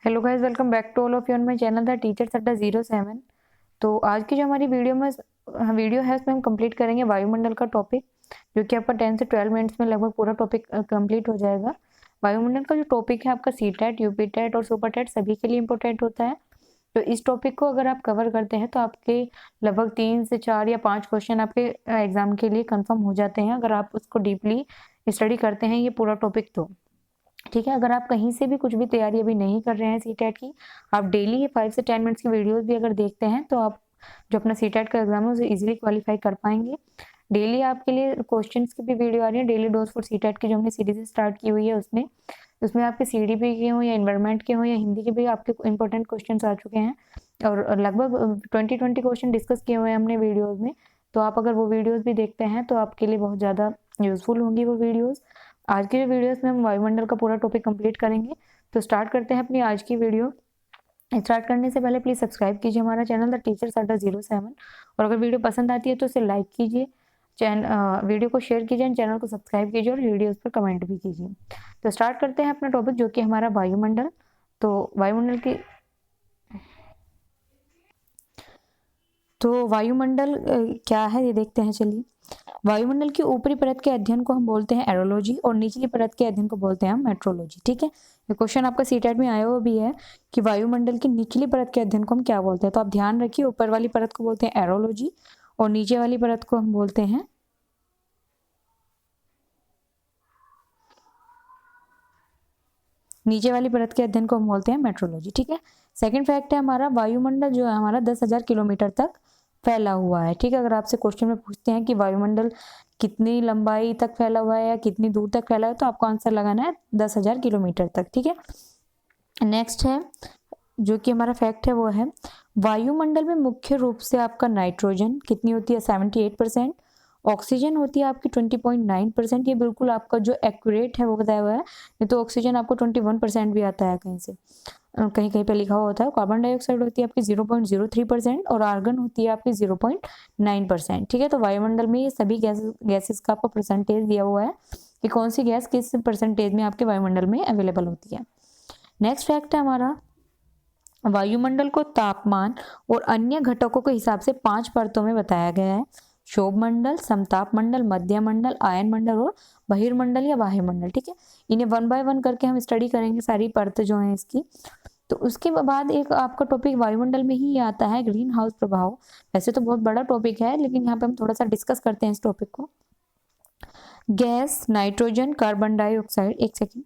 Hello guys, welcome back to all of you on my channel the teachers Adda 07। तो आज की जो हमारी वीडियो है उसमें हम कंप्लीट करेंगे वायुमंडल का टॉपिक, जो कि आपका 10 से 12 मिनट्स में लगभग पूरा टॉपिक कंप्लीट हो जाएगा। वायुमंडल का जो टॉपिक है आपका सी टेट, यूपी टेट और सुपर टेट सभी के लिए इंपॉर्टेंट होता है। तो इस टॉपिक को अगर आप कवर करते हैं तो आपके लगभग 3 से 4 या 5 क्वेश्चन आपके एग्जाम के लिए कन्फर्म हो जाते हैं, अगर आप उसको डीपली स्टडी करते हैं ये पूरा टॉपिक तो। ठीक है, अगर आप कहीं से भी कुछ भी तैयारी अभी नहीं कर रहे हैं सी टेट की, आप डेली ये 5 से 10 मिनट्स की वीडियोस भी अगर देखते हैं तो आप जो अपना सी टेट का एग्जाम है उसे इजीली क्वालिफाई कर पाएंगे। डेली आपके लिए क्वेश्चंस की भी वीडियो आ रही है, daily dose for C TET की जो हमने सीरीज स्टार्ट की हुई है उसमें आपके सीडीपी के हों या इन्वायरमेंट के हों या हिंदी के भी आपके इंपॉर्टेंट क्वेश्चन आ चुके हैं और लगभग 20 क्वेश्चन डिस्कस किए हुए हैं हमने वीडियोज़ में। तो आप अगर वो वीडियोज़ भी देखते हैं तो आपके लिए बहुत ज़्यादा यूज़फुल होंगी वो वीडियोज़। आज की वीडियोस में हम वायुमंडल का पूरा टॉपिक कंप्लीट करेंगे। तो स्टार्ट करते हैं अपनी आज की वीडियो। स्टार्ट करने से पहले प्लीज सब्सक्राइब कीजिए हमारा चैनल द टीचर्स अड्डा 07, और अगर वीडियो पसंद आती है तो उसे लाइक कीजिए, वीडियो को शेयर कीजिए, चैनल को सब्सक्राइब कीजिए और वीडियोस पर कमेंट भी कीजिए। तो स्टार्ट करते हैं अपना टॉपिक जो कि हमारा वायुमंडल। तो वायुमंडल क्या है ये देखते हैं, चलिए। वायुमंडल की ऊपरी परत के अध्ययन को हम बोलते हैं एरोलॉजी और निचली परत के अध्ययन को बोलते हैं हम मेट्रोलॉजी। ठीक है, ये क्वेश्चन आपका सीटेट में आया हुआ भी है कि वायुमंडल की निचली परत के अध्ययन को हम क्या बोलते हैं। तो आप ध्यान रखिए, ऊपर वाली परत को बोलते हैं एरोलॉजी और नीचे वाली परत को हम बोलते हैं के अध्ययन को हम बोलते हैं मेट्रोलॉजी। ठीक है, सेकंड फैक्ट है हमारा, वायुमंडल जो है हमारा 10,000 किलोमीटर तक फैला हुआ है। ठीक है, अगर आपसे क्वेश्चन में पूछते हैं कि वायुमंडल कितनी लंबाई तक फैला हुआ है या कितनी दूर तक फैला है, तो आपको आंसर लगाना है 10,000 किलोमीटर तक। ठीक है, नेक्स्ट है जो कि हमारा फैक्ट है वो है, वायुमंडल में मुख्य रूप से आपका नाइट्रोजन कितनी होती है 78%, ऑक्सीजन होती है आपकी 20.9%। ये बिल्कुल आपका जो एक्यूरेट है वो बताया हुआ है, नहीं तो ऑक्सीजन आपको 21% भी आता है कहीं से, कहीं कहीं पे लिखा हुआ होता है। कार्बन डाइऑक्साइड होती है आपकी 0.03% और आर्गन होती है आपकी 0.9%। ठीक है, तो वायुमंडल में ये सभी गैसेस का आपको परसेंटेज दिया हुआ है कि कौन सी गैस किस परसेंटेज में आपके वायुमंडल में अवेलेबल होती है। नेक्स्ट फैक्ट है हमारा, वायुमंडल को तापमान और अन्य घटकों के हिसाब से 5 परतों में बताया गया है। शोभ मंडल, समताप मंडल, मध्य मंडल, आयन मंडल और बहिर्मंडल या वायुमंडल। ठीक है, इन्हें 1 बाय 1 करके हम स्टडी करेंगे सारी परत जो है इसकी। तो उसके बाद एक आपका टॉपिक वायुमंडल में ही आता है ग्रीन हाउस प्रभाव। वैसे तो बहुत बड़ा टॉपिक है लेकिन यहाँ पे हम थोड़ा सा डिस्कस करते हैं इस टॉपिक को। गैस नाइट्रोजन, कार्बन डाइऑक्साइड, एक second,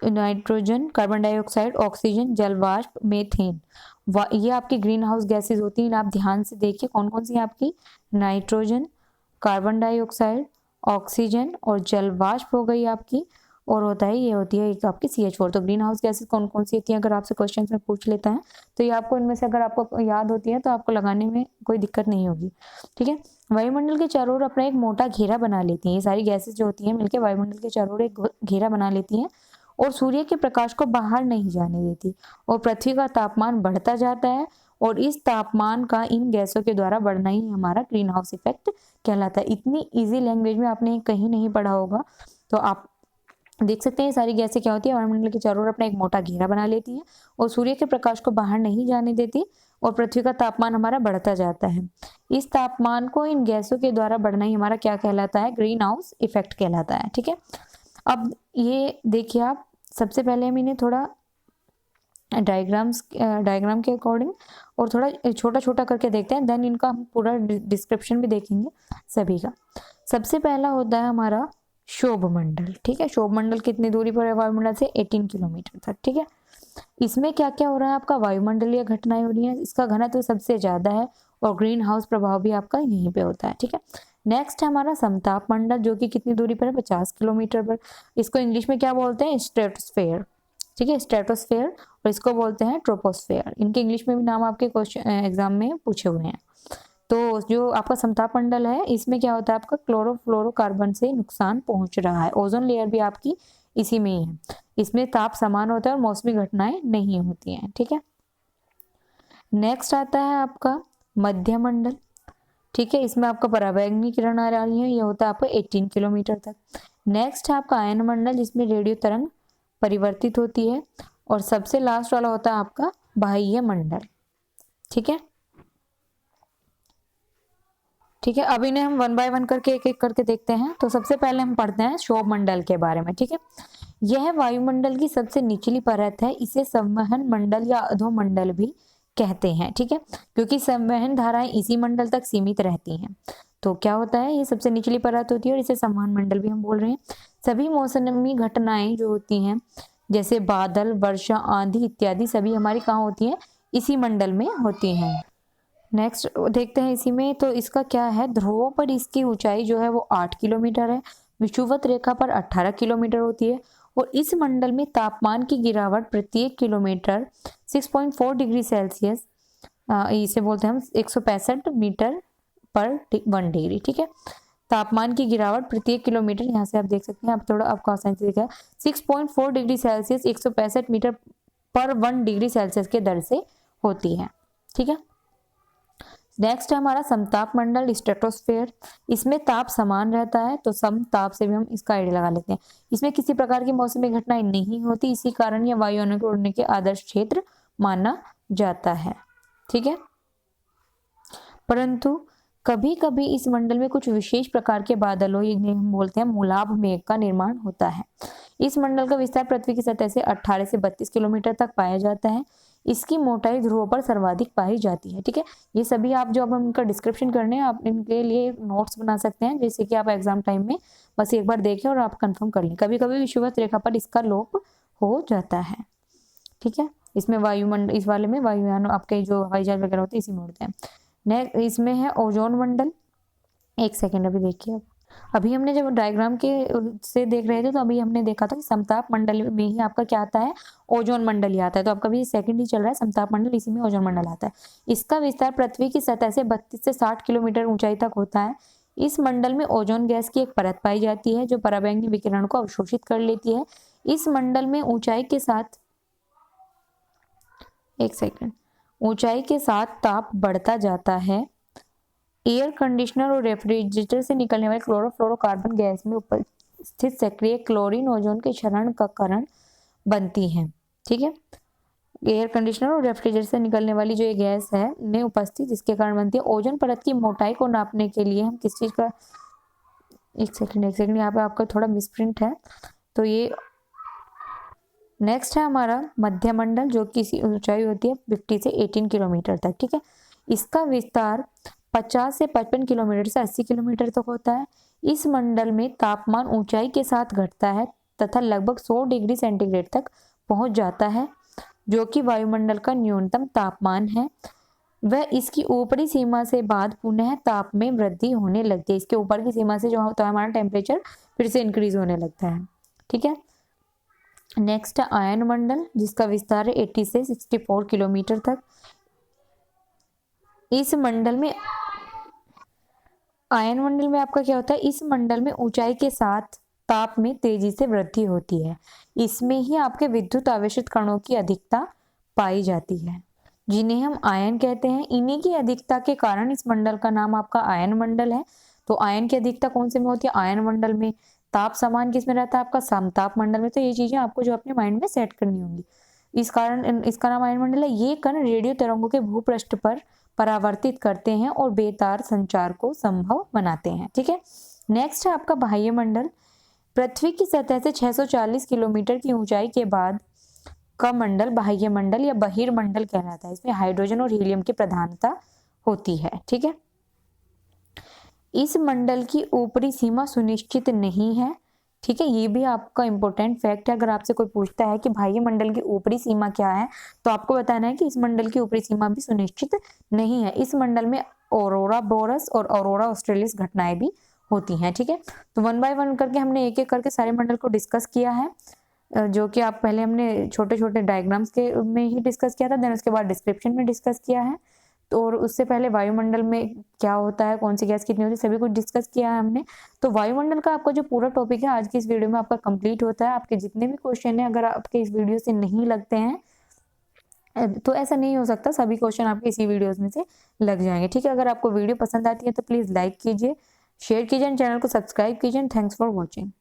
nitrogen, carbon dioxide, oxygen, जलवाष्प, मीथेन, ये आपकी ग्रीन हाउस गैसेज होती हैं। आप ध्यान से देखिए कौन कौन सी आपकी, नाइट्रोजन, कार्बन डाइऑक्साइड, ऑक्सीजन और जलवाष्प हो गई आपकी, और होता है ये होती है एक आपकी CH4। तो ग्रीन हाउस गैसेज कौन कौन सी होती हैं अगर आपसे क्वेश्चन में पूछ लेता है तो ये आपको इनमें से अगर आपको याद होती है तो आपको लगाने में कोई दिक्कत नहीं होगी। ठीक है, वायुमंडल के चारों ओर अपना एक मोटा घेरा बना लेती हैं। ये सारी गैसेज जो होती हैं मिलकर वायुमंडल के चारों ओर एक घेरा बना लेती हैं और सूर्य के प्रकाश को बाहर नहीं जाने देती, और पृथ्वी का तापमान बढ़ता जाता है, और इस तापमान का इन गैसों के द्वारा बढ़ना ही हमारा ग्रीन हाउस इफेक्ट कहलाता है। इतनी इजी लैंग्वेज में आपने कहीं नहीं पढ़ा होगा। तो आप देख सकते हैं सारी गैसें क्या होती है, वायुमंडल के चारों ओर अपना एक मोटा घेरा बना लेती है और सूर्य के प्रकाश को बाहर नहीं जाने देती, और पृथ्वी का तापमान हमारा बढ़ता जाता है। इस तापमान को इन गैसों के द्वारा बढ़ना ही हमारा क्या कहलाता है, ग्रीन हाउस इफेक्ट कहलाता है। ठीक है, अब ये देखिए आप, सबसे पहले हम इन्हें थोड़ा डायग्राम के अकॉर्डिंग और थोड़ा छोटा छोटा करके देखते हैं, देन इनका हम पूरा डिस्क्रिप्शन भी देखेंगे सभी का। सबसे पहला होता है हमारा शोभ मंडल। ठीक है, शोभ मंडल कितनी दूरी पर है वायुमंडल से, 18 किलोमीटर तक। ठीक है, इसमें क्या क्या हो रहा है, आपका वायुमंडलीय घटनाएं हो रही है, इसका घनत्व सबसे ज्यादा है और ग्रीन हाउस प्रभाव भी आपका यहीं पे होता है। ठीक है, नेक्स्ट है हमारा समताप मंडल जो कि कितनी दूरी पर है, 50 किलोमीटर पर। इसको इंग्लिश में क्या बोलते हैं, स्ट्रेटोस्फेयर। ठीक है, स्ट्रेटोस्फेयर, और इसको बोलते हैं ट्रोपोस्फेयर। इनके इंग्लिश में भी नाम आपके क्वेश्चन एग्जाम में पूछे हुए हैं। तो जो आपका समताप मंडल है इसमें क्या होता है, आपका क्लोरोफ्लोरोकार्बन से नुकसान पहुंच रहा है। ओजोन लेयर भी आपकी इसी में ही है। इसमें ताप समान होता है और मौसमी घटनाएं नहीं होती हैं। ठीक है, नेक्स्ट आता है आपका मध्य मंडल। ठीक है, इसमें आपका पराबैंगनी किरण आ रही है, ये होता है आपका 18 किलोमीटर तक। नेक्स्ट है आपका आयन मंडल जिसमें रेडियो तरंग परिवर्तित होती है, और सबसे लास्ट वाला होता है आपका बाह्य मंडल। ठीक है, ठीक है। अब इन्हें हम वन बाय वन करके एक एक करके देखते हैं। तो सबसे पहले हम पढ़ते हैं क्षोभ मंडल के बारे में। ठीक है, यह वायुमंडल की सबसे निचली परत है। इसे संवहन मंडल या अधोमंडल भी कहते हैं। ठीक है, क्योंकि संवहन धाराएं इसी मंडल तक सीमित रहती हैं। तो क्या होता है, ये सबसे निचली परत होती है और इसे संवहन मंडल भी हम बोल रहे हैं। सभी मौसमी घटनाएं जो होती हैं, जैसे बादल, वर्षा, आंधी इत्यादि, सभी हमारी कहाँ होती हैं, इसी मंडल में होती हैं। नेक्स्ट देखते हैं इसी में। तो इसका क्या है, ध्रुवों पर इसकी ऊंचाई जो है वो 8 किलोमीटर है, विषुवत रेखा पर 18 किलोमीटर होती है, और इस मंडल में तापमान की गिरावट प्रत्येक किलोमीटर 6.4 डिग्री सेल्सियस, इसे बोलते हैं हम 165 मीटर पर 1 डिग्री। ठीक है, तापमान की गिरावट प्रत्येक किलोमीटर, यहाँ से आप देख सकते हैं, आप थोड़ा आपको आसानी से देखा, 6.4 डिग्री सेल्सियस 165 मीटर पर 1 डिग्री सेल्सियस के दर से होती है। ठीक है, नेक्स्ट है हमारा समताप मंडल, स्ट्रेटोस्फेयर। इसमें ताप समान रहता है, तो समताप से भी हम इसका आइडिया लगा लेते हैं। इसमें किसी प्रकार की मौसमी घटनाएं नहीं होती, इसी कारण यह वायुयानों के उड़ने के आदर्श क्षेत्र माना जाता है। ठीक है, परंतु कभी कभी इस मंडल में कुछ विशेष प्रकार के बादलों, इन्हें हम बोलते हैं मूलाभ मेघ, का निर्माण होता है। इस मंडल का विस्तार पृथ्वी की सतह से 18 से 32 किलोमीटर तक पाया जाता है। इसकी मोटाई ध्रुवों पर सर्वाधिक पाई जाती है। ठीक है, ये सभी आप जो अब हम इनका डिस्क्रिप्शन करने हैं, आप इनके लिए नोट्स बना सकते हैं, जैसे कि आप एग्जाम टाइम में बस एक बार देखें और आप कंफर्म कर लें। कभी कभी विषुवत रेखा पर इसका लोप हो जाता है। ठीक है, इसमें वायुमंडल, इस वाले में वायुयान आपके जो हवाई जहाज वगैरह होते हैं इसी में उड़ते हैं। नेक्स्ट इसमें है ओजोन मंडल। एक सेकेंड, अभी देखिए, अभी हमने जब डायग्राम के से देख रहे थे तो अभी हमने देखा था कि समताप मंडल में ही आपका क्या आता है, ओजोन मंडल ही आता है। तो आपका भी सेकंड ही चल रहा है समताप मंडल, इसी में ओजोन मंडल आता है। इसका विस्तार पृथ्वी की सतह से 32 से 60 किलोमीटर ऊंचाई तक होता है। इस मंडल में ओजोन गैस की एक परत पाई जाती है जो पराबैंगनी विकिरण को अवशोषित कर लेती है। इस मंडल में ऊंचाई के साथ, एक सेकेंड, ऊंचाई के साथ ताप बढ़ता जाता है। एयर कंडीशनर और रेफ्रिजरेटर से निकलने वाले क्लोरोफ्लोरोकार्बन गैस में उपस्थित सक्रिय क्लोरीन ओजोन के क्षरण का कारण बनती है। ठीक है, एयर कंडीशनर और रेफ्रिजरेटर से निकलने वाली जो ये गैस है में उपस्थित, जिसके कारण बनती है। ओजोन परत की मोटाई को नापने के लिए हम किस चीज का, एक सेकेंड, यहाँ पे आपका थोड़ा मिसप्रिंट है। तो ये नेक्स्ट है हमारा मध्य मंडल, जो कि ऊंचाई होती है 50 से 18 किलोमीटर तक। ठीक है, इसका विस्तार 50 से 55 किलोमीटर से 80 किलोमीटर तक होता है। इस मंडल में तापमान ऊंचाई के साथ घटता है तथा लगभग 100 डिग्री सेंटीग्रेड तक पहुंच जाता है, जो कि वायुमंडल का न्यूनतम तापमान है। वह इसकी ऊपरी सीमा से बाद पुनः ताप में वृद्धि होने लगती है। इसके ऊपर की सीमा से जो होता है हमारा टेम्परेचर फिर से इंक्रीज होने लगता है। ठीक है, नेक्स्ट है आयन मंडल, जिसका विस्तार है 80 से 64 किलोमीटर तक। इस मंडल में, आयन मंडल में आपका क्या होता है, इस मंडल में ऊंचाई के साथ ताप में तेजी से वृद्धि होती है। इसमें ही आपके विद्युत आवेशित कणों की अधिकता पाई जाती है, जिन्हें हम आयन कहते हैं। इन्हीं की अधिकता के कारण इस मंडल का नाम आपका आयन मंडल है। तो आयन की अधिकता कौन से में होती है, आयन मंडल में। ताप समान किस में रहता है, आपका समताप मंडल में। तो ये चीजें आपको जो अपने माइंड में सेट करनी होंगी। इस कारण इसका नाम आयन मंडल है। ये कण रेडियो तरंगों के भूपृष्ठ पर परावर्तित करते हैं और बेतार संचार को संभव बनाते हैं। ठीक है, नेक्स्ट है आपका बाह्य मंडल। पृथ्वी की सतह से 640 किलोमीटर की ऊंचाई के बाद का मंडल बाह्य मंडल या बहिर्मंडल कहलाता है। इसमें हाइड्रोजन और हीलियम की प्रधानता होती है। ठीक है, इस मंडल की ऊपरी सीमा सुनिश्चित नहीं है। ठीक है, ये भी आपका इंपॉर्टेंट फैक्ट है। अगर आपसे कोई पूछता है कि बाह्य मंडल की ऊपरी सीमा क्या है, तो आपको बताना है कि इस मंडल की ऊपरी सीमा भी सुनिश्चित नहीं है। इस मंडल में औरोरा बोरस और औरोरा ऑस्ट्रेलिस घटनाएं भी होती हैं। ठीक है, तो वन बाय वन करके हमने एक एक करके सारे मंडल को डिस्कस किया है, जो कि आप पहले हमने छोटे छोटे डायग्राम्स के में ही डिस्कस किया था, देन उसके बाद डिस्क्रिप्शन में डिस्कस किया है। तो और उससे पहले वायुमंडल में क्या होता है, कौन सी गैस कितनी होती है, सभी कुछ डिस्कस किया है हमने। तो वायुमंडल का आपका जो पूरा टॉपिक है आज की इस वीडियो में आपका कंप्लीट होता है। आपके जितने भी क्वेश्चन है, अगर आपके इस वीडियो से नहीं लगते हैं तो ऐसा नहीं हो सकता, सभी क्वेश्चन आपके इसी वीडियोस में से लग जाएंगे। ठीक है, अगर आपको वीडियो पसंद आती है तो प्लीज लाइक कीजिए, शेयर कीजिए, चैनल को सब्सक्राइब कीजिए। Thanks for watching.